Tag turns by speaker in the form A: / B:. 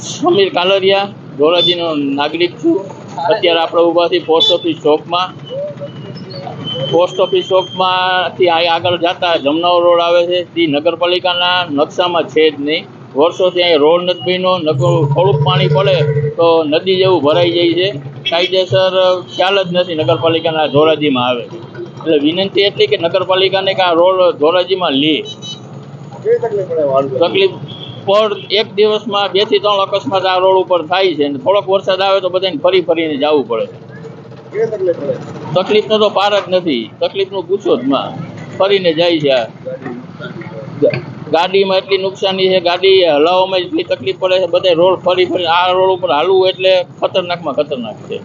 A: સમીર કાલરિયા, ધોરાજીનો નાગરિક છું. અત્યારે આપણે ઊભા છીએ પોસ્ટ ઓફિસ ચોકમાં. પોસ્ટ ઓફિસ ચોકમાંથી આગળ જતા જમનાવ રોડ આવે છે. તે નગરપાલિકાના નકશામાં છે જ નહીં. વર્ષોથી અહીં રોડ નથી બન્યો. થોડુંક પાણી પડે તો નદી જેવું ભરાઈ જાય છે. કાયદેસર ખ્યાલ જ નથી નગરપાલિકાના ધોરાજીમાં આવે. એટલે વિનંતી એટલી કે નગરપાલિકાને કે આ રોડ ધોરાજીમાં લે. તકલીફ પર એક દિવસમાં 2 થી 3 અકસ્માત આ રોડ ઉપર થાય છે. અને થોડોક વરસાદ આવે તો બધાને ફરીને જવું પડે. તકલીફનો તો પાર જ નથી. તકલીફનું પૂછો જ માં. ફરીને જાય છે. ગાડીમાં એટલી નુકસાની છે. ગાડી હલાવવામાં એટલી તકલીફ પડે છે. બધા રોડ ફરી આ રોડ ઉપર હાલવું એટલે ખતરનાકમાં ખતરનાક છે.